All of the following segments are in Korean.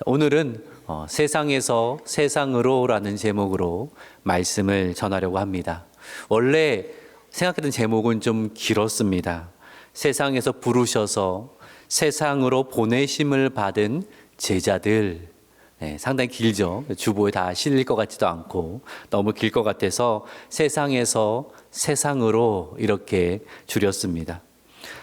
오늘은 세상에서 세상으로라는 제목으로 말씀을 전하려고 합니다. 원래 생각했던 제목은 좀 길었습니다. 세상에서 부르셔서 세상으로 보내심을 받은 제자들. 상당히 길죠. 주보에 다 실릴 것 같지도 않고 너무 길 것 같아서 세상에서 세상으로 이렇게 줄였습니다.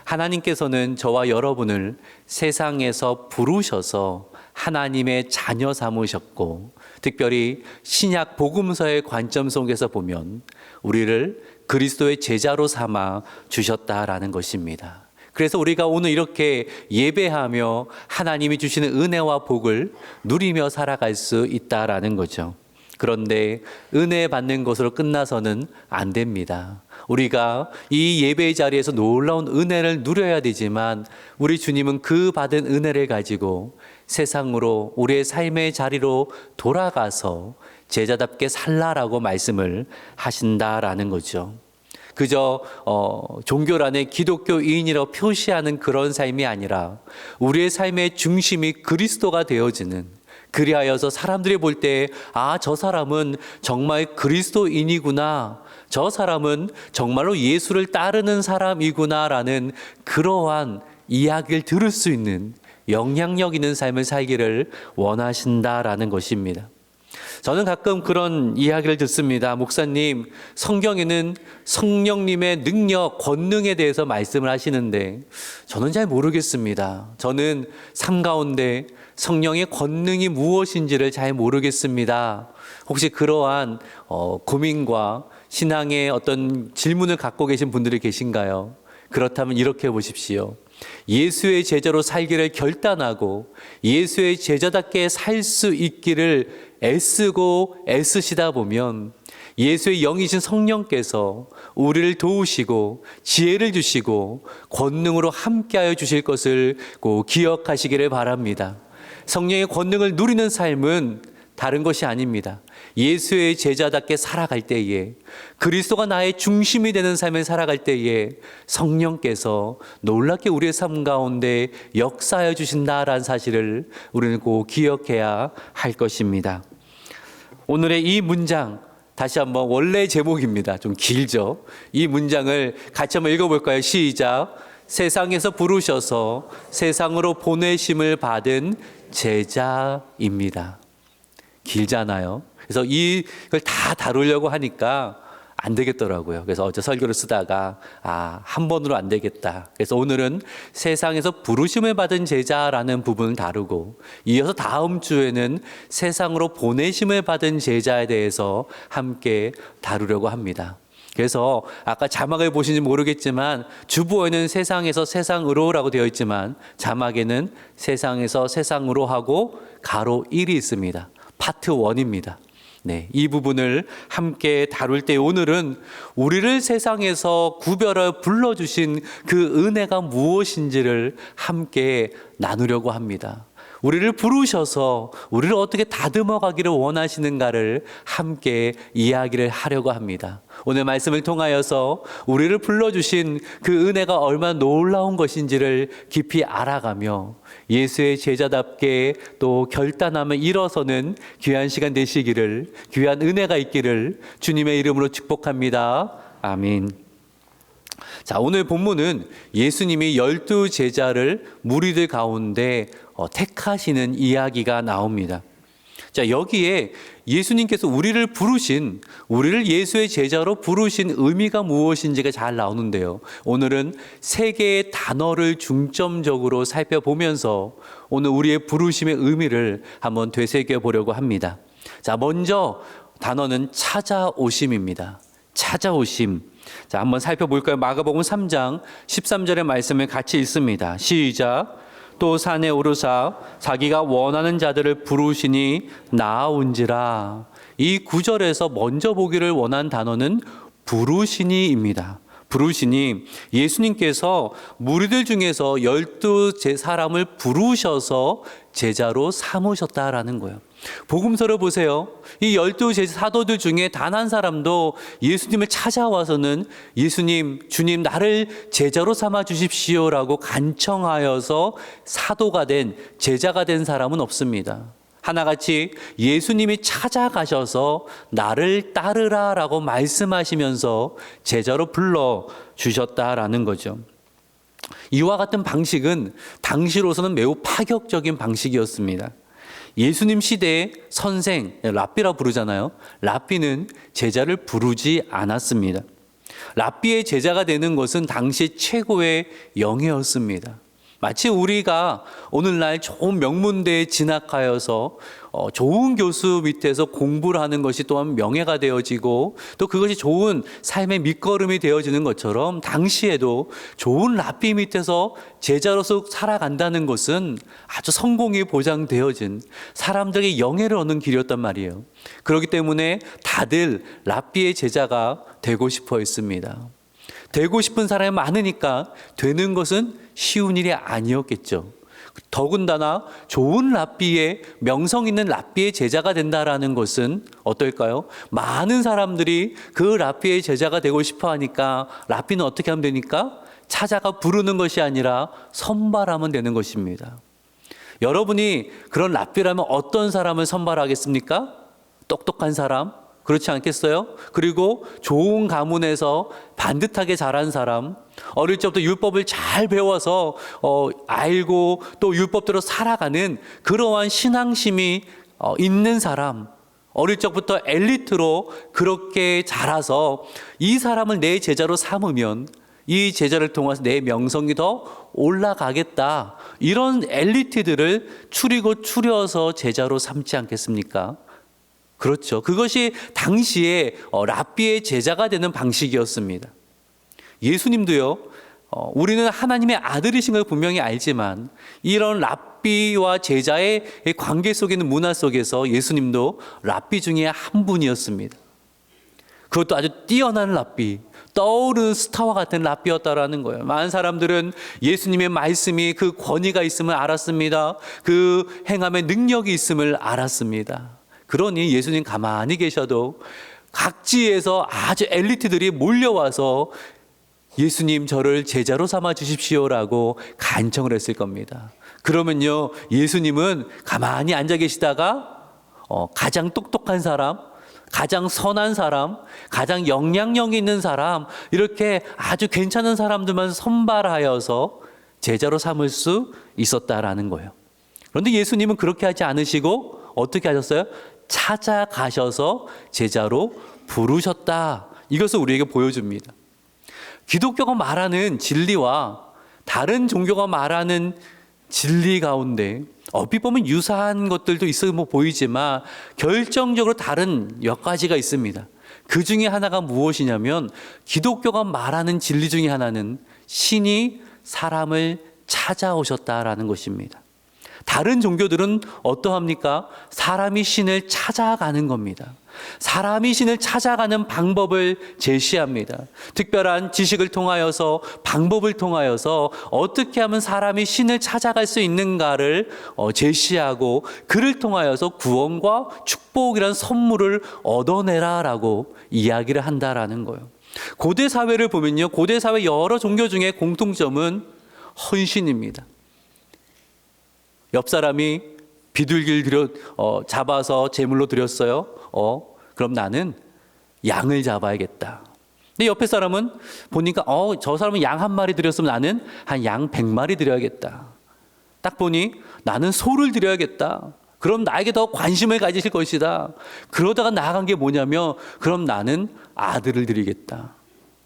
하나님께서는 저와 여러분을 세상에서 부르셔서 하나님의 자녀 삼으셨고, 특별히 신약 복음서의 관점 속에서 보면 우리를 그리스도의 제자로 삼아 주셨다라는 것입니다. 그래서 우리가 오늘 이렇게 예배하며 하나님이 주시는 은혜와 복을 누리며 살아갈 수 있다라는 거죠. 그런데 은혜 받는 것으로 끝나서는 안 됩니다. 우리가 이 예배의 자리에서 놀라운 은혜를 누려야 되지만 우리 주님은 그 받은 은혜를 가지고 세상으로 우리의 삶의 자리로 돌아가서 제자답게 살라라고 말씀을 하신다라는 거죠. 그저 종교란에 기독교인이라고 표시하는 그런 삶이 아니라 우리의 삶의 중심이 그리스도가 되어지는, 그리하여서 사람들이 볼 때 저 사람은 정말 그리스도인이구나, 저 사람은 정말로 예수를 따르는 사람이구나라는 그러한 이야기를 들을 수 있는 영향력 있는 삶을 살기를 원하신다라는 것입니다. 저는 가끔 그런 이야기를 듣습니다. 목사님, 성경에는 성령님의 능력, 권능에 대해서 말씀을 하시는데 저는 잘 모르겠습니다. 저는 삶 가운데 성령의 권능이 무엇인지를 잘 모르겠습니다. 혹시 그러한 고민과 신앙의 어떤 질문을 갖고 계신 분들이 계신가요? 그렇다면 이렇게 보십시오. 예수의 제자로 살기를 결단하고 예수의 제자답게 살 수 있기를 애쓰고 애쓰시다 보면 예수의 영이신 성령께서 우리를 도우시고 지혜를 주시고 권능으로 함께하여 주실 것을 꼭 기억하시기를 바랍니다. 성령의 권능을 누리는 삶은 다른 것이 아닙니다. 예수의 제자답게 살아갈 때에, 그리스도가 나의 중심이 되는 삶을 살아갈 때에 성령께서 놀랍게 우리의 삶 가운데 역사하여 주신다라는 사실을 우리는 꼭 기억해야 할 것입니다. 오늘의 이 문장, 다시 한번 원래 제목입니다. 좀 길죠? 이 문장을 같이 한번 읽어볼까요? 시작. 세상에서 부르셔서 세상으로 보내심을 받은 제자입니다. 길잖아요. 그래서 이걸 다 다루려고 하니까 안 되겠더라고요. 그래서 어제 설교를 쓰다가 한 번으로 안 되겠다. 그래서 오늘은 세상에서 부르심을 받은 제자라는 부분을 다루고, 이어서 다음 주에는 세상으로 보내심을 받은 제자에 대해서 함께 다루려고 합니다. 그래서 아까 자막을 보시는지 모르겠지만 주보에는 세상에서 세상으로라고 되어 있지만 자막에는 세상에서 세상으로 하고 가로 1이 있습니다. 파트 1입니다. 이 부분을 함께 다룰 때 오늘은 우리를 세상에서 구별하여 불러주신 그 은혜가 무엇인지를 함께 나누려고 합니다. 우리를 부르셔서 우리를 어떻게 다듬어 가기를 원하시는가를 함께 이야기를 하려고 합니다. 오늘 말씀을 통하여서 우리를 불러주신 그 은혜가 얼마나 놀라운 것인지를 깊이 알아가며 예수의 제자답게 또 결단하며 일어서는 귀한 시간 되시기를, 귀한 은혜가 있기를 주님의 이름으로 축복합니다. 아멘. 자, 오늘 본문은 예수님이 12 제자를 무리들 가운데 택하시는 이야기가 나옵니다. 자, 여기에 예수님께서 우리를 예수의 제자로 부르신 의미가 무엇인지가 잘 나오는데요. 오늘은 세 개의 단어를 중점적으로 살펴보면서 오늘 우리의 부르심의 의미를 한번 되새겨 보려고 합니다. 자, 먼저 단어는 찾아오심입니다. 찾아오심. 자, 한번 살펴볼까요? 마가복음 3장 13절의 말씀을 같이 읽습니다. 시작. 또 산에 오르사 자기가 원하는 자들을 부르시니 나아온지라. 이 구절에서 먼저 보기를 원한 단어는 부르시니입니다. 부르시니, 예수님께서 무리들 중에서 12 사람을 부르셔서 제자로 삼으셨다라는 거예요. 복음서를 보세요. 이 12 사도들 중에 단 한 사람도 예수님을 찾아와서는 예수님, 주님 나를 제자로 삼아 주십시오라고 간청하여서 사도가 된, 제자가 된 사람은 없습니다. 하나같이 예수님이 찾아가셔서 나를 따르라라고 말씀하시면서 제자로 불러 주셨다라는 거죠. 이와 같은 방식은 당시로서는 매우 파격적인 방식이었습니다. 예수님 시대의 선생, 랍비라 부르잖아요. 랍비는 제자를 부르지 않았습니다. 랍비의 제자가 되는 것은 당시 최고의 영예였습니다. 마치 우리가 오늘날 좋은 명문대에 진학하여서 좋은 교수 밑에서 공부를 하는 것이 또한 명예가 되어지고 또 그것이 좋은 삶의 밑거름이 되어지는 것처럼 당시에도 좋은 랍비 밑에서 제자로서 살아간다는 것은 아주 성공이 보장되어진 사람들에게 영예를 얻는 길이었단 말이에요. 그렇기 때문에 다들 랍비의 제자가 되고 싶어 했습니다. 되고 싶은 사람이 많으니까 되는 것은 쉬운 일이 아니었겠죠. 더군다나 좋은 랍비의, 명성 있는 랍비의 제자가 된다라는 것은 어떨까요? 많은 사람들이 그 랍비의 제자가 되고 싶어 하니까 랍비는 어떻게 하면 되니까? 찾아가 부르는 것이 아니라 선발하면 되는 것입니다. 여러분이 그런 랍비라면 어떤 사람을 선발하겠습니까? 똑똑한 사람? 그렇지 않겠어요? 그리고 좋은 가문에서 반듯하게 자란 사람, 어릴 적부터 율법을 잘 배워서 알고 또 율법대로 살아가는 그러한 신앙심이 있는 사람, 어릴 적부터 엘리트로 그렇게 자라서 이 사람을 내 제자로 삼으면 이 제자를 통해서 내 명성이 더 올라가겠다. 이런 엘리트들을 추려서 제자로 삼지 않겠습니까? 그렇죠. 그것이 당시에 랍비의 제자가 되는 방식이었습니다. 예수님도요, 우리는 하나님의 아들이신 걸 분명히 알지만 이런 랍비와 제자의 관계 속에 있는 문화 속에서 예수님도 랍비 중에 한 분이었습니다. 그것도 아주 뛰어난 랍비, 떠오르는 스타와 같은 랍비였다라는 거예요. 많은 사람들은 예수님의 말씀이 그 권위가 있음을 알았습니다. 그 행함의 능력이 있음을 알았습니다. 그러니 예수님 가만히 계셔도 각지에서 아주 엘리트들이 몰려와서 예수님 저를 제자로 삼아 주십시오라고 간청을 했을 겁니다. 그러면요, 예수님은 가만히 앉아 계시다가 가장 똑똑한 사람, 가장 선한 사람, 가장 영향력 있는 사람, 이렇게 아주 괜찮은 사람들만 선발하여서 제자로 삼을 수 있었다라는 거예요. 그런데 예수님은 그렇게 하지 않으시고 어떻게 하셨어요? 찾아가셔서 제자로 부르셨다. 이것을 우리에게 보여줍니다. 기독교가 말하는 진리와 다른 종교가 말하는 진리 가운데 어찌 보면 유사한 것들도 있어 보이지만 결정적으로 다른 몇 가지가 있습니다. 그 중에 하나가 무엇이냐면 기독교가 말하는 진리 중에 하나는 신이 사람을 찾아오셨다라는 것입니다. 다른 종교들은 어떠합니까? 사람이 신을 찾아가는 겁니다. 사람이 신을 찾아가는 방법을 제시합니다. 특별한 지식을 통하여서, 방법을 통하여서 어떻게 하면 사람이 신을 찾아갈 수 있는가를 제시하고 그를 통하여서 구원과 축복이라는 선물을 얻어내라라고 이야기를 한다라는 거예요. 고대 사회를 보면요, 고대 사회 여러 종교 중에 공통점은 헌신입니다. 옆 사람이 비둘기를 잡아서 제물로 드렸어요. 그럼 나는 양을 잡아야겠다. 근데 옆에 사람은 보니까 저 사람은 양 한 마리 드렸으면 나는 한 양 100마리 드려야겠다. 딱 보니 나는 소를 드려야겠다. 그럼 나에게 더 관심을 가지실 것이다. 그러다가 나아간 게 뭐냐면 그럼 나는 아들을 드리겠다.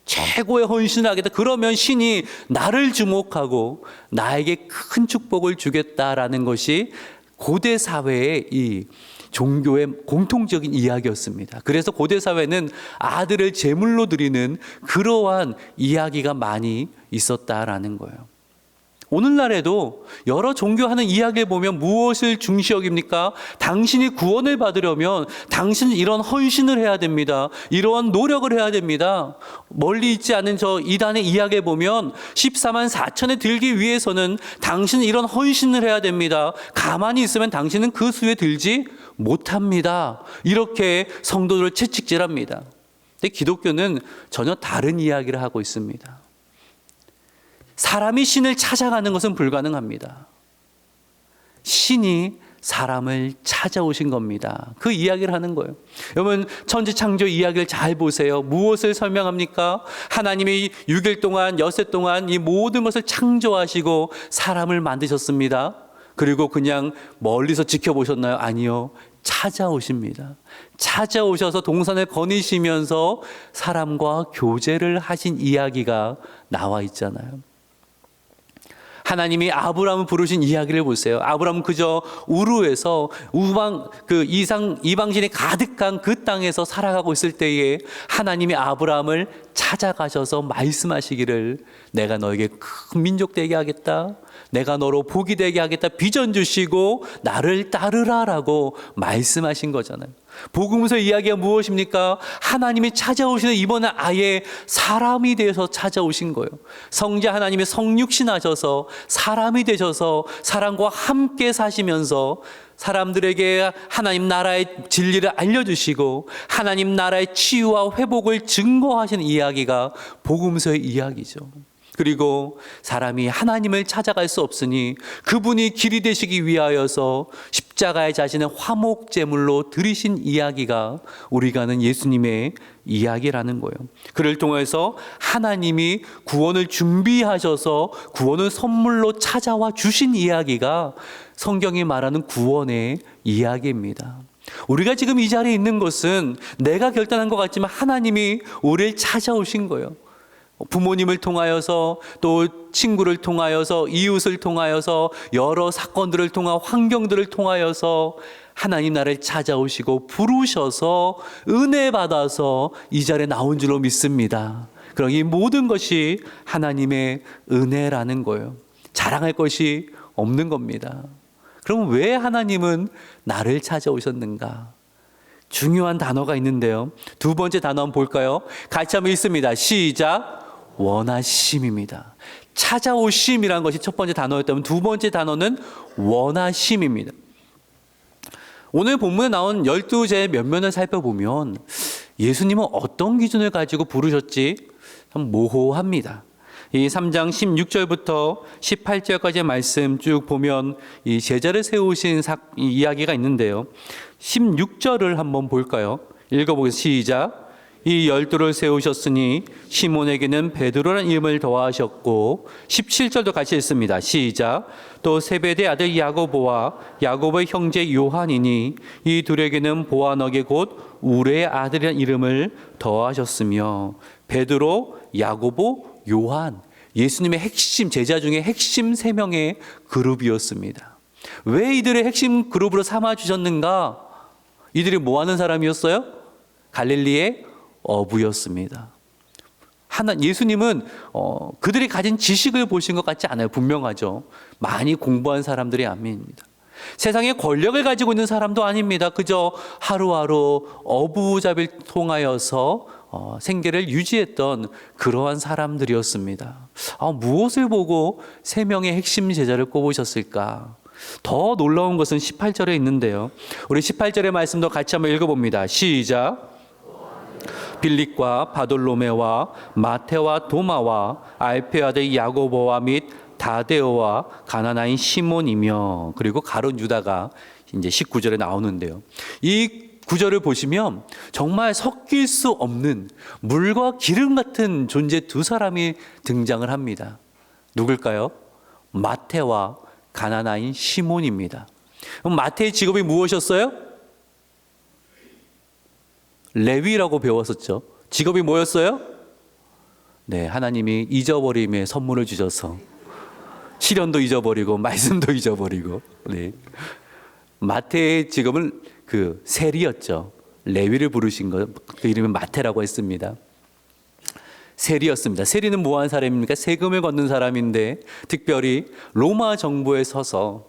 최고의 헌신을 하겠다. 그러면 신이 나를 주목하고 나에게 큰 축복을 주겠다라는 것이 고대 사회의 이 종교의 공통적인 이야기였습니다. 그래서 고대 사회는 아들을 제물로 드리는 그러한 이야기가 많이 있었다라는 거예요. 오늘날에도 여러 종교하는 이야기를 보면 무엇을 중시 여깁니까? 당신이 구원을 받으려면 당신은 이런 헌신을 해야 됩니다. 이러한 노력을 해야 됩니다. 멀리 있지 않은 저 이단의 이야기를 보면 14만 4천에 들기 위해서는 당신은 이런 헌신을 해야 됩니다. 가만히 있으면 당신은 그 수에 들지 못합니다. 이렇게 성도들을 채찍질합니다. 근데 기독교는 전혀 다른 이야기를 하고 있습니다. 사람이 신을 찾아가는 것은 불가능합니다. 신이 사람을 찾아오신 겁니다. 그 이야기를 하는 거예요. 여러분, 천지창조 이야기를 잘 보세요. 무엇을 설명합니까? 하나님이 6일 동안, 엿새 동안 이 모든 것을 창조하시고 사람을 만드셨습니다. 그리고 그냥 멀리서 지켜보셨나요? 아니요. 찾아오십니다. 찾아오셔서 동산을 거니시면서 사람과 교제를 하신 이야기가 나와 있잖아요. 하나님이 아브라함을 부르신 이야기를 보세요. 아브라함은 그저 우르에서 이방신이 가득한 그 땅에서 살아가고 있을 때에 하나님이 아브라함을 찾아가셔서 말씀하시기를 내가 너에게 큰 민족 되게 하겠다. 내가 너로 복이 되게 하겠다. 비전 주시고 나를 따르라라고 말씀하신 거잖아요. 복음서 이야기가 무엇입니까? 하나님이 찾아오시는 이번에 아예 사람이 되어서 찾아오신 거예요. 성자 하나님이 성육신하셔서 사람이 되셔서 사람과 함께 사시면서 사람들에게 하나님 나라의 진리를 알려주시고 하나님 나라의 치유와 회복을 증거하시는 이야기가 복음서의 이야기죠. 그리고 사람이 하나님을 찾아갈 수 없으니 그분이 길이 되시기 위하여서 십자가의 자신의 화목제물로 드리신 이야기가 우리가 아는 예수님의 이야기라는 거예요. 그를 통해서 하나님이 구원을 준비하셔서 구원을 선물로 찾아와 주신 이야기가 성경이 말하는 구원의 이야기입니다. 우리가 지금 이 자리에 있는 것은 내가 결단한 것 같지만 하나님이 우리를 찾아오신 거예요. 부모님을 통하여서 또 친구를 통하여서 이웃을 통하여서 여러 사건들을 통하 환경들을 통하여서 하나님 나라를 찾아오시고 부르셔서 은혜 받아서 이 자리에 나온 줄로 믿습니다. 그럼 이 모든 것이 하나님의 은혜라는 거예요. 자랑할 것이 없는 겁니다. 그럼 왜 하나님은 나를 찾아오셨는가? 중요한 단어가 있는데요. 두 번째 단어 한번 볼까요? 같이 한번 읽습니다. 시작. 원하심입니다. 찾아오심이라는 것이 첫 번째 단어였다면 두 번째 단어는 원하심입니다. 오늘 본문에 나온 12제의 면면을 살펴보면 예수님은 어떤 기준을 가지고 부르셨지 참 모호합니다. 이 3장 16절부터 18절까지의 말씀 쭉 보면 이 제자를 세우신 이야기가 있는데요. 16절을 한번 볼까요? 읽어보겠습니다. 시작. 이 12를 세우셨으니 시몬에게는 베드로라는 이름을 더하셨고 17절도 같이 읽습니다. 시작. 또 세베대 아들 야고보와 야고보의 형제 요한이니 이 둘에게는 보아너게 곧 우레의 아들이라는 이름을 더하셨으며 베드로, 야고보, 요한 예수님의 핵심 제자 중에 핵심 3명의 그룹이었습니다. 왜 이들의 핵심 그룹으로 삼아주셨는가? 이들이 뭐 하는 사람이었어요? 갈릴리의 어부였습니다. 예수님은 그들이 가진 지식을 보신 것 같지 않아요. 분명하죠. 많이 공부한 사람들이 아닙니다. 세상에 권력을 가지고 있는 사람도 아닙니다. 그저 하루하루 어부잡이를 통하여서 생계를 유지했던 그러한 사람들이었습니다. 무엇을 보고 3명의 핵심 제자를 꼽으셨을까? 더 놀라운 것은 18절에 있는데요. 우리 18절의 말씀도 같이 한번 읽어봅니다. 시작. 빌립과 바돌로메와 마테와 도마와 알페 아들 야고보와 및 다데오와 가나나인 시몬이며 그리고 가룟 유다가 이제 19절에 나오는데요. 이 구절을 보시면 정말 섞일 수 없는 물과 기름 같은 존재 두 사람이 등장을 합니다. 누굴까요? 마테와 가나나인 시몬입니다. 그럼 마테의 직업이 무엇이었어요? 레위라고 배웠었죠. 직업이 뭐였어요? 네, 하나님이 잊어버림의 선물을 주셔서 시련도 잊어버리고 말씀도 잊어버리고. 네. 마태의 직업은 세리였죠. 레위를 부르신 것, 그 이름은 마태라고 했습니다. 세리였습니다. 세리는 뭐 하는 사람입니까? 세금을 걷는 사람인데 특별히 로마 정부에 서서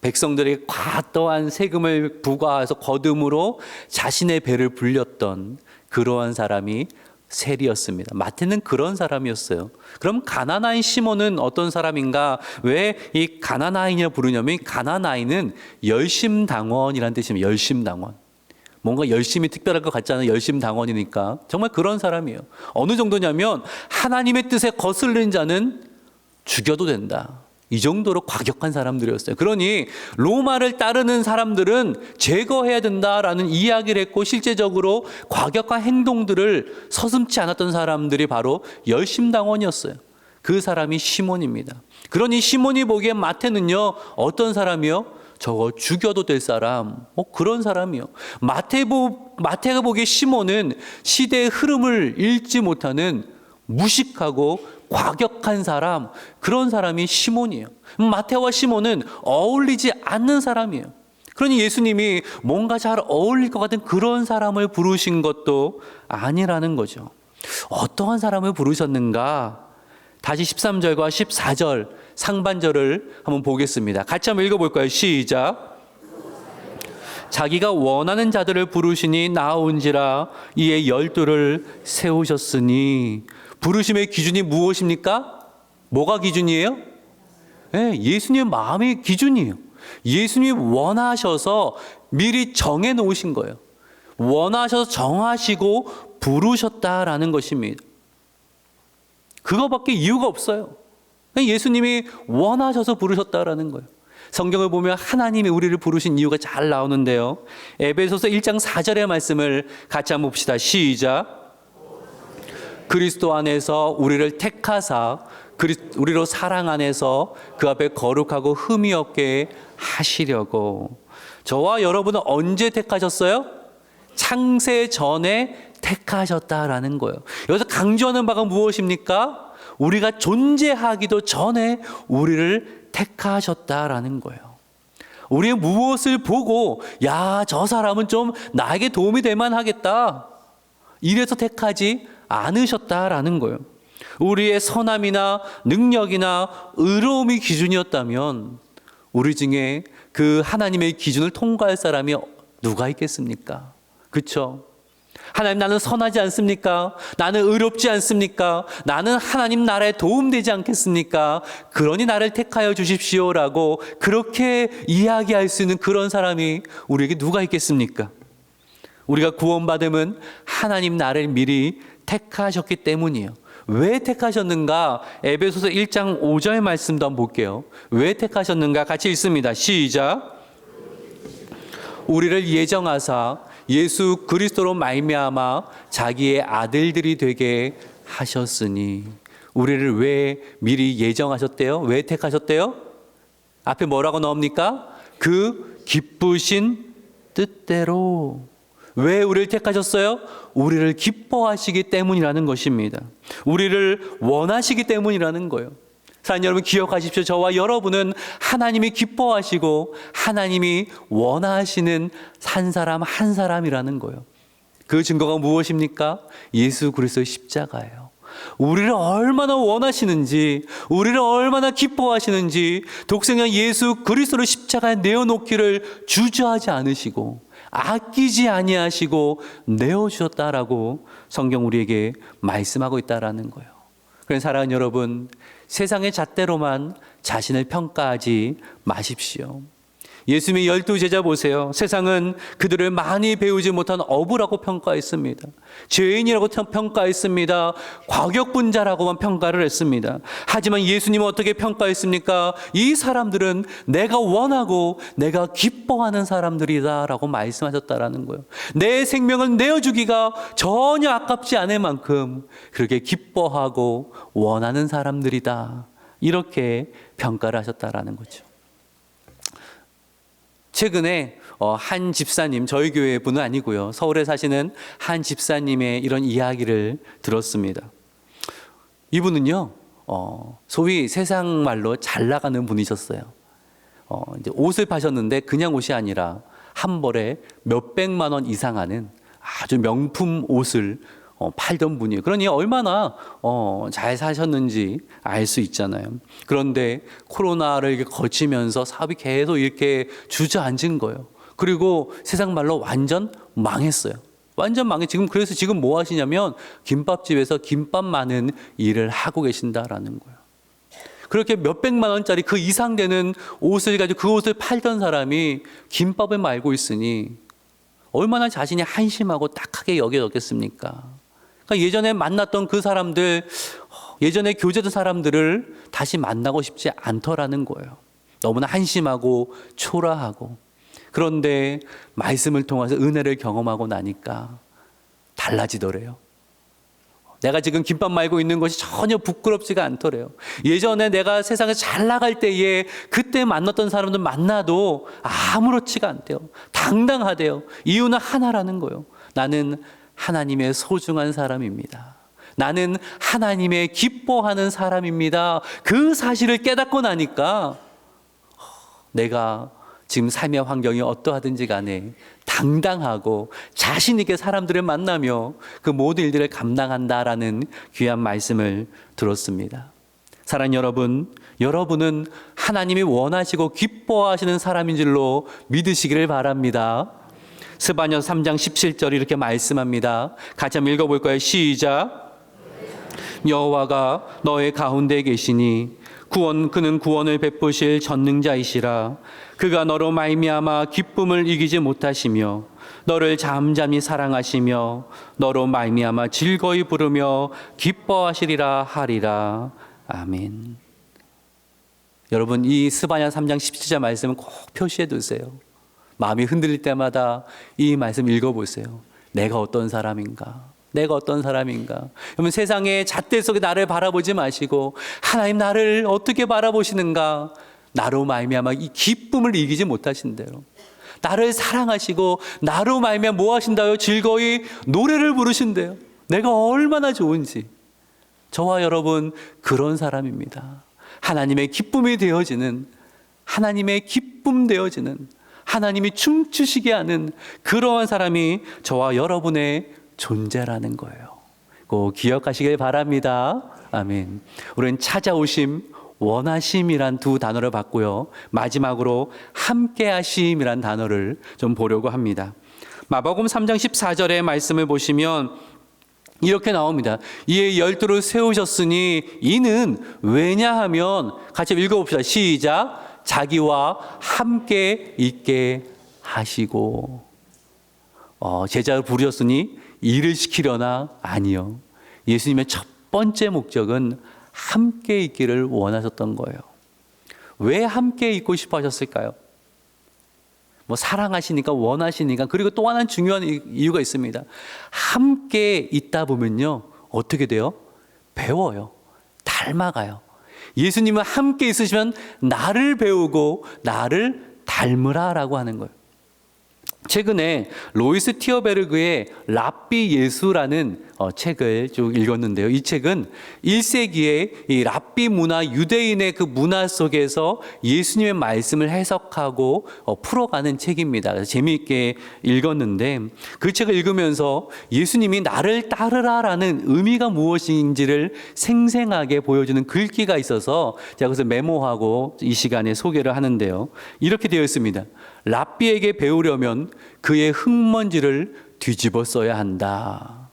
백성들에게 과도한 세금을 부과해서 거둠으로 자신의 배를 불렸던 그러한 사람이 세리였습니다. 마태는 그런 사람이었어요. 그럼 가나나인 시몬은 어떤 사람인가? 왜 이 가나나인이라 부르냐면 가나나인은 열심당원이라는 뜻입니다. 열심당원. 뭔가 열심히 특별할 것 같지 않은 열심당원이니까 정말 그런 사람이에요. 어느 정도냐면 하나님의 뜻에 거슬린 자는 죽여도 된다. 이 정도로 과격한 사람들이었어요. 그러니 로마를 따르는 사람들은 제거해야 된다라는 이야기를 했고 실제적으로 과격한 행동들을 서슴지 않았던 사람들이 바로 열심당원이었어요. 그 사람이 시몬입니다. 그러니 시몬이 보기엔 마태는요 어떤 사람이요? 저거 죽여도 될 사람, 그런 사람이요. 마태가 보기에 시몬은 시대의 흐름을 읽지 못하는 무식하고 과격한 사람, 그런 사람이 시몬이에요. 마태와 시몬은 어울리지 않는 사람이에요. 그러니 예수님이 뭔가 잘 어울릴 것 같은 그런 사람을 부르신 것도 아니라는 거죠. 어떠한 사람을 부르셨는가? 다시 13절과 14절 상반절을 한번 보겠습니다. 같이 한번 읽어볼까요? 시작. 자기가 원하는 자들을 부르시니 나온지라 이에 12를 세우셨으니. 부르심의 기준이 무엇입니까? 뭐가 기준이에요? 네, 예수님의 마음이 기준이에요. 예수님이 원하셔서 미리 정해 놓으신 거예요. 원하셔서 정하시고 부르셨다라는 것입니다. 그거밖에 이유가 없어요. 예수님이 원하셔서 부르셨다라는 거예요. 성경을 보면 하나님이 우리를 부르신 이유가 잘 나오는데요. 에베소서 1장 4절의 말씀을 같이 한번 봅시다. 시작. 그리스도 안에서 우리를 택하사 우리로 사랑 안에서 그 앞에 거룩하고 흠이 없게 하시려고. 저와 여러분은 언제 택하셨어요? 창세 전에 택하셨다라는 거예요. 여기서 강조하는 바가 무엇입니까? 우리가 존재하기도 전에 우리를 택하셨다라는 거예요. 우리의 무엇을 보고 야, 저 사람은 좀 나에게 도움이 될 만하겠다, 이래서 택하지 않으셨다라는 거예요. 우리의 선함이나 능력이나 의로움이 기준이었다면 우리 중에 그 하나님의 기준을 통과할 사람이 누가 있겠습니까? 그렇죠? 하나님, 나는 선하지 않습니까? 나는 의롭지 않습니까? 나는 하나님 나라에 도움되지 않겠습니까? 그러니 나를 택하여 주십시오라고 그렇게 이야기할 수 있는 그런 사람이 우리에게 누가 있겠습니까? 우리가 구원받음은 하나님 나를 미리 택하셨기 때문이에요. 왜 택하셨는가? 에베소서 1장 5절 말씀도 한번 볼게요. 왜 택하셨는가? 같이 읽습니다. 시작. 우리를 예정하사 예수 그리스도로 말미암아 자기의 아들들이 되게 하셨으니. 우리를 왜 미리 예정하셨대요? 왜 택하셨대요? 앞에 뭐라고 나옵니까? 그 기쁘신 뜻대로. 왜 우리를 택하셨어요? 우리를 기뻐하시기 때문이라는 것입니다. 우리를 원하시기 때문이라는 거예요. 사랑하는 여러분, 기억하십시오. 저와 여러분은 하나님이 기뻐하시고 하나님이 원하시는 한 사람 한 사람이라는 거예요. 그 증거가 무엇입니까? 예수 그리스도의 십자가예요. 우리를 얼마나 원하시는지, 우리를 얼마나 기뻐하시는지 독생자 예수 그리스도를 십자가에 내어놓기를 주저하지 않으시고 아끼지 아니하시고 내어주셨다라고 성경 우리에게 말씀하고 있다라는 거예요. 그래서 사랑하는 여러분, 세상의 잣대로만 자신을 평가하지 마십시오. 예수님의 12제자 보세요. 세상은 그들을 많이 배우지 못한 어부라고 평가했습니다. 죄인이라고 평가했습니다. 과격분자라고만 평가를 했습니다. 하지만 예수님은 어떻게 평가했습니까? 이 사람들은 내가 원하고 내가 기뻐하는 사람들이다 라고 말씀하셨다라는 거예요. 내 생명을 내어주기가 전혀 아깝지 않을 만큼 그렇게 기뻐하고 원하는 사람들이다, 이렇게 평가를 하셨다라는 거죠. 최근에 한 집사님, 저희 교회 분은 아니고요, 서울에 사시는 한 집사님의 이런 이야기를 들었습니다. 이분은요, 소위 세상 말로 잘 나가는 분이셨어요. 이제 옷을 파셨는데 그냥 옷이 아니라 한 벌에 몇백만 원 이상 하는 아주 명품 옷을 팔던 분이에요. 그러니 얼마나 잘 사셨는지 알 수 있잖아요. 그런데 코로나를 이렇게 거치면서 사업이 계속 이렇게 주저앉은 거예요. 그리고 세상 말로 완전 망했어요. 완전 망해. 그래서 지금 뭐 하시냐면 김밥집에서 김밥 많은 일을 하고 계신다라는 거예요. 그렇게 몇백만 원짜리 그 이상 되는 옷을 가지고 그 옷을 팔던 사람이 김밥을 말고 있으니 얼마나 자신이 한심하고 딱하게 여겨졌겠습니까? 그러니까 예전에 만났던 그 사람들, 예전에 교제된 사람들을 다시 만나고 싶지 않더라는 거예요. 너무나 한심하고 초라하고. 그런데 말씀을 통해서 은혜를 경험하고 나니까 달라지더래요. 내가 지금 김밥 말고 있는 것이 전혀 부끄럽지가 않더래요. 예전에 내가 세상에 잘 나갈 때에 그때 만났던 사람들 만나도 아무렇지가 않대요. 당당하대요. 이유는 하나라는 거예요. 나는 하나님의 소중한 사람입니다. 나는 하나님의 기뻐하는 사람입니다. 그 사실을 깨닫고 나니까 내가 지금 삶의 환경이 어떠하든지 간에 당당하고 자신 있게 사람들을 만나며 그 모든 일들을 감당한다라는 귀한 말씀을 들었습니다. 사랑하는 여러분, 여러분은 하나님이 원하시고 기뻐하시는 사람인 줄로 믿으시기를 바랍니다. 스바냐 3장 17절 이렇게 말씀합니다. 같이 한번 읽어볼까요? 시작. 여호와가 너의 가운데 계시니 그는 구원을 베푸실 전능자이시라. 그가 너로 말미암아 기쁨을 이기지 못하시며 너를 잠잠히 사랑하시며 너로 말미암아 즐거이 부르며 기뻐하시리라 하리라. 아멘. 여러분, 이 스바냐 3장 17절 말씀은 꼭 표시해 두세요. 마음이 흔들릴 때마다 이 말씀 읽어보세요. 내가 어떤 사람인가? 내가 어떤 사람인가? 여러분, 세상의 잣대 속에 나를 바라보지 마시고 하나님 나를 어떻게 바라보시는가? 나로 말미암아 이 기쁨을 이기지 못하신대요. 나를 사랑하시고 나로 말미암아 뭐 하신다요? 즐거이 노래를 부르신대요. 내가 얼마나 좋은지. 저와 여러분 그런 사람입니다. 하나님의 기쁨이 되어지는, 하나님의 기쁨 되어지는, 하나님이 춤추시게 하는 그러한 사람이 저와 여러분의 존재라는 거예요. 꼭 기억하시길 바랍니다. 아멘. 우리는 찾아오심, 원하심이란 두 단어를 봤고요. 마지막으로 함께하심이란 단어를 좀 보려고 합니다. 마가복음 3장 14절의 말씀을 보시면 이렇게 나옵니다. 이에 12를 세우셨으니 이는 왜냐하면 같이 읽어봅시다. 시작. 자기와 함께 있게 하시고. 제자를 부르셨으니 일을 시키려나? 아니요. 예수님의 첫 번째 목적은 함께 있기를 원하셨던 거예요. 왜 함께 있고 싶어 하셨을까요? 사랑하시니까, 원하시니까. 그리고 또 하나는 중요한 이유가 있습니다. 함께 있다 보면요, 어떻게 돼요? 배워요. 닮아가요. 예수님은 함께 있으시면 나를 배우고 나를 닮으라라고 하는 거예요. 최근에 로이스 티어베르그의 랍비 예수라는 책을 쭉 읽었는데요. 이 책은 1세기의 이 랍비 문화, 유대인의 그 문화 속에서 예수님의 말씀을 해석하고 풀어가는 책입니다. 그래서 재미있게 읽었는데 그 책을 읽으면서 예수님이 나를 따르라라는 의미가 무엇인지를 생생하게 보여주는 글귀가 있어서 제가 그것을 메모하고 이 시간에 소개를 하는데요. 이렇게 되어 있습니다. 랍비에게 배우려면 그의 흙먼지를 뒤집어 써야 한다.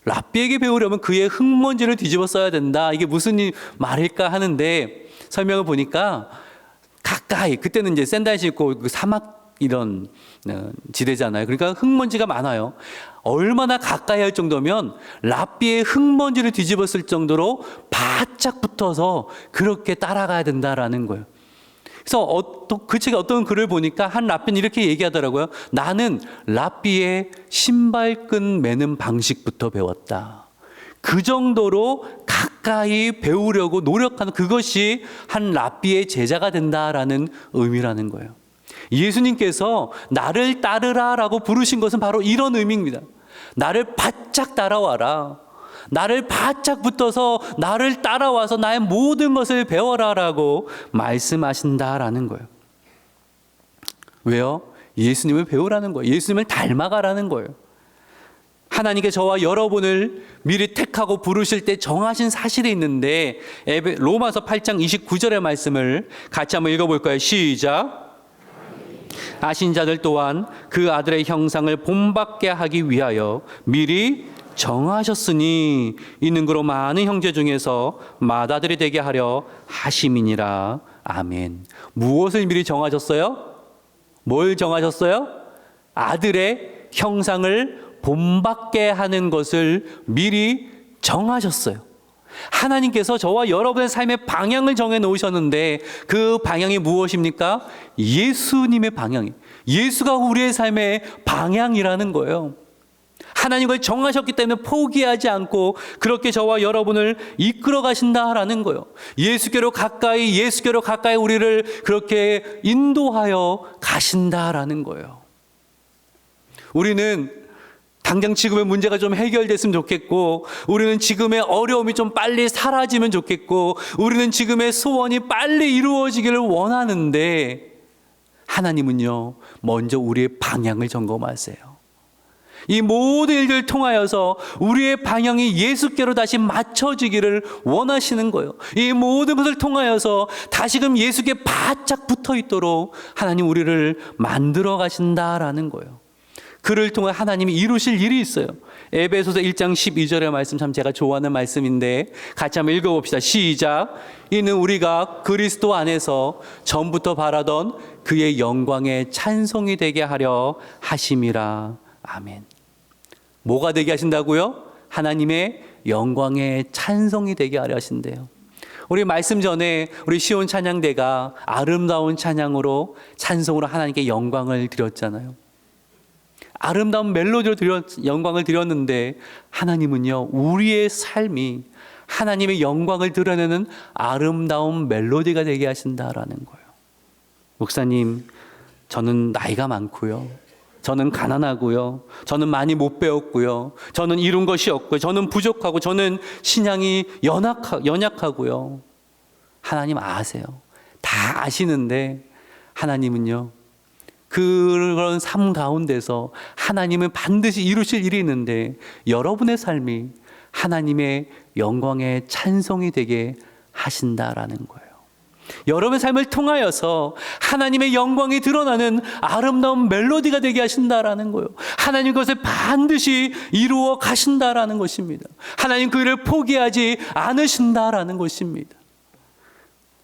랍비에게 배우려면 그의 흙먼지를 뒤집어 써야 된다. 이게 무슨 말일까 하는데 설명을 보니까 가까이, 그때는 이제 샌들 신고 그 사막 이런 지대잖아요. 그러니까 흙먼지가 많아요. 얼마나 가까이 할 정도면 랍비의 흙먼지를 뒤집어 쓸 정도로 바짝 붙어서 그렇게 따라가야 된다라는 거예요. 그래서 그 책에 어떤 글을 보니까 한 랍비는 이렇게 얘기하더라고요. 나는 랍비의 신발끈 매는 방식부터 배웠다. 그 정도로 가까이 배우려고 노력하는 그것이 한 랍비의 제자가 된다라는 의미라는 거예요. 예수님께서 나를 따르라라고 부르신 것은 바로 이런 의미입니다. 나를 바짝 따라와라. 나를 바짝 붙어서 나를 따라와서 나의 모든 것을 배워라라고 말씀하신다라는 거예요. 왜요? 예수님을 배우라는 거예요. 예수님을 닮아가라는 거예요. 하나님께 저와 여러분을 미리 택하고 부르실 때 정하신 사실이 있는데 로마서 8장 29절의 말씀을 같이 한번 읽어볼까요? 시작. 아신 자들 또한 그 아들의 형상을 본받게 하기 위하여 미리 정하셨으니 이 능그로 많은 형제 중에서 맏아들이 되게 하려 하심이니라. 아멘. 무엇을 미리 정하셨어요? 뭘 정하셨어요? 아들의 형상을 본받게 하는 것을 미리 정하셨어요. 하나님께서 저와 여러분의 삶의 방향을 정해 놓으셨는데 그 방향이 무엇입니까? 예수님의 방향이. 예수가 우리의 삶의 방향이라는 거예요. 하나님을 정하셨기 때문에 포기하지 않고 그렇게 저와 여러분을 이끌어 가신다라는 거예요. 예수께로 가까이 우리를 그렇게 인도하여 가신다라는 거예요. 우리는 당장 지금의 문제가 좀 해결됐으면 좋겠고, 우리는 지금의 어려움이 좀 빨리 사라지면 좋겠고, 우리는 지금의 소원이 빨리 이루어지기를 원하는데, 하나님은요, 먼저 우리의 방향을 점검하세요. 이 모든 일들을 통하여서 우리의 방향이 예수께로 다시 맞춰지기를 원하시는 거예요. 이 모든 것을 통하여서 다시금 예수께 바짝 붙어 있도록 하나님 우리를 만들어 가신다라는 거예요. 그를 통해 하나님이 이루실 일이 있어요. 에베소서 1장 12절의 말씀 참 제가 좋아하는 말씀인데 같이 한번 읽어봅시다. 시작. 이는 우리가 그리스도 안에서 전부터 바라던 그의 영광의 찬송이 되게 하려 하심이라. 아멘. 뭐가 되게 하신다고요? 하나님의 영광의 찬송이 되게 하려 하신대요. 우리 말씀 전에 우리 시온 찬양대가 아름다운 찬양으로 찬송으로 하나님께 영광을 드렸잖아요. 아름다운 멜로디로 영광을 드렸는데 하나님은요, 우리의 삶이 하나님의 영광을 드러내는 아름다운 멜로디가 되게 하신다라는 거예요. 목사님, 저는 나이가 많고요. 저는 가난하고요. 저는 많이 못 배웠고요. 저는 이룬 것이 없고요. 저는 부족하고 저는 신앙이 연약하고요. 하나님 아세요. 다 아시는데 하나님은요, 그런 삶 가운데서 하나님은 반드시 이루실 일이 있는데 여러분의 삶이 하나님의 영광의 찬송이 되게 하신다라는 거예요. 여러분의 삶을 통하여서 하나님의 영광이 드러나는 아름다운 멜로디가 되게 하신다라는 거예요. 하나님 그것을 반드시 이루어 가신다라는 것입니다. 하나님 그 일을 포기하지 않으신다라는 것입니다.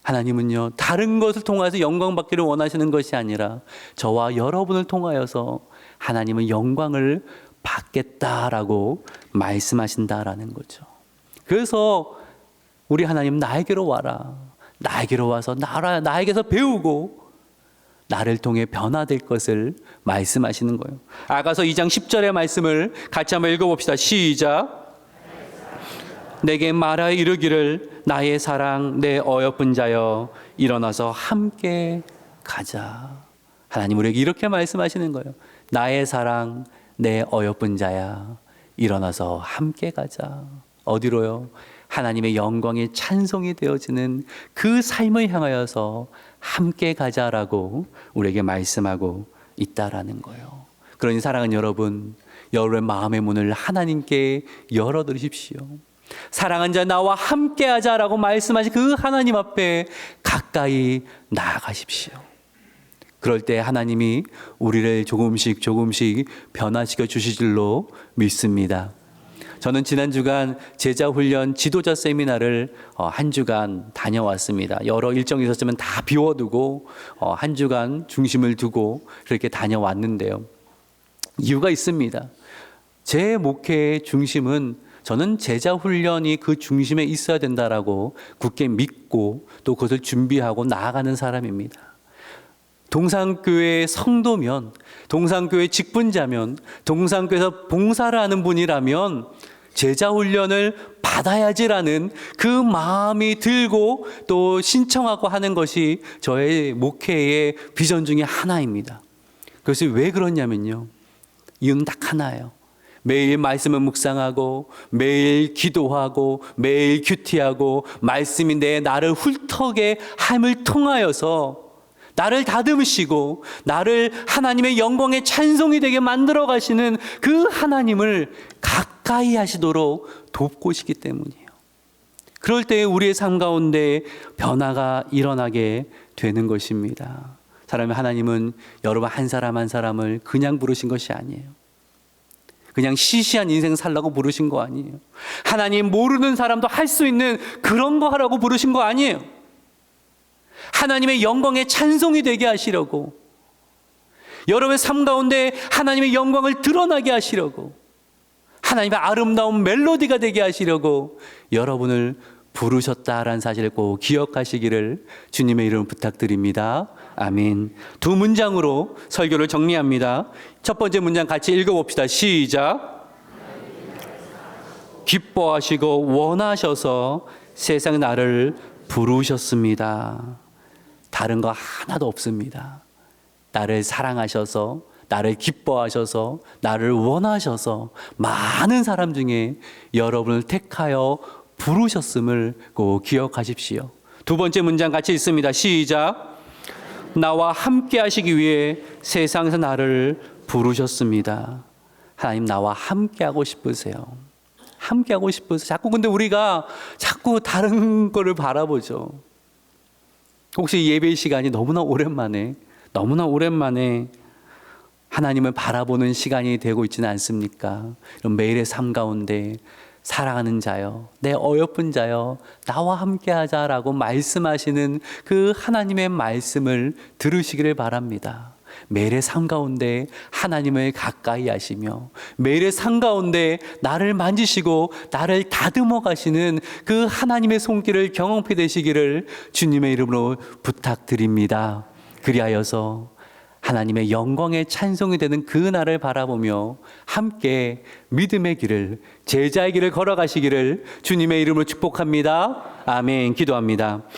하나님은요, 다른 것을 통해서 영광 받기를 원하시는 것이 아니라 저와 여러분을 통하여서 하나님은 영광을 받겠다라고 말씀하신다라는 거죠. 그래서 우리 하나님 나에게로 와라. 나에게로 와서 나에게서 배우고 나를 통해 변화될 것을 말씀하시는 거예요. 아가서 2장 10절의 말씀을 같이 한번 읽어봅시다. 시작. 내게 말하여 이르기를 나의 사랑 내 어여쁜 자여 일어나서 함께 가자. 하나님 우리에게 이렇게 말씀하시는 거예요. 나의 사랑 내 어여쁜 자야 일어나서 함께 가자. 어디로요? 하나님의 영광의 찬송이 되어지는 그 삶을 향하여서 함께 가자라고 우리에게 말씀하고 있다라는 거예요. 그러니 사랑하는 여러분, 여러분의 마음의 문을 하나님께 열어드리십시오. 사랑한 자 나와 함께 하자라고 말씀하신 그 하나님 앞에 가까이 나아가십시오. 그럴 때 하나님이 우리를 조금씩 변화시켜 주실 줄로 믿습니다. 저는 지난 주간 제자훈련 지도자 세미나를 한 주간 다녀왔습니다. 여러 일정이 있었으면 다 비워두고 한 주간 중심을 두고 그렇게 다녀왔는데요. 이유가 있습니다. 제 목회의 중심은 저는 제자훈련이 그 중심에 있어야 된다라고 굳게 믿고 또 그것을 준비하고 나아가는 사람입니다. 동산교회 성도면, 동산교회 직분자면, 동산교회에서 봉사를 하는 분이라면 제자훈련을 받아야지라는 그 마음이 들고 또 신청하고 하는 것이 저의 목회의 비전 중에 하나입니다. 그것이 왜 그러냐면요, 이유는 딱 하나예요. 매일 말씀을 묵상하고 매일 기도하고 매일 큐티하고 말씀이 내 나를 훑어게 함을 통하여서 나를 다듬으시고 나를 하나님의 영광의 찬송이 되게 만들어 가시는 그 하나님을 가까이 하시도록 돕고 계시기 때문이에요. 그럴 때 우리의 삶 가운데 변화가 일어나게 되는 것입니다. 사랑하는 하나님은 여러분 한 사람 한 사람을 그냥 부르신 것이 아니에요. 그냥 시시한 인생 살라고 부르신 거 아니에요. 하나님 모르는 사람도 할 수 있는 그런 거 하라고 부르신 거 아니에요. 하나님의 영광의 찬송이 되게 하시려고, 여러분의 삶 가운데 하나님의 영광을 드러나게 하시려고, 하나님의 아름다운 멜로디가 되게 하시려고 여러분을 부르셨다라는 사실을 꼭 기억하시기를 주님의 이름으로 부탁드립니다. 아멘. 두 문장으로 설교를 정리합니다. 첫 번째 문장 같이 읽어봅시다. 시작. 기뻐하시고 원하셔서 세상 나를 부르셨습니다. 다른 거 하나도 없습니다. 나를 사랑하셔서, 나를 기뻐하셔서, 나를 원하셔서 많은 사람 중에 여러분을 택하여 부르셨음을 꼭 기억하십시오. 두 번째 문장 같이 읽습니다. 시작. 나와 함께 하시기 위해 세상에서 나를 부르셨습니다. 하나님 나와 함께 하고 싶으세요. 함께 하고 싶으세요. 자꾸 근데 우리가 자꾸 다른 거를 바라보죠. 혹시 예배 시간이 너무나 오랜만에 하나님을 바라보는 시간이 되고 있지는 않습니까? 매일의 삶 가운데 사랑하는 자여, 내 어여쁜 자여, 나와 함께 하자라고 말씀하시는 그 하나님의 말씀을 들으시기를 바랍니다. 매일의 삶 가운데 하나님을 가까이 하시며 매일의 삶 가운데 나를 만지시고 나를 다듬어 가시는 그 하나님의 손길을 경험하게 되시기를 주님의 이름으로 부탁드립니다. 그리하여서 하나님의 영광의 찬송이 되는 그 날을 바라보며 함께 믿음의 길을, 제자의 길을 걸어가시기를 주님의 이름으로 축복합니다. 아멘. 기도합니다.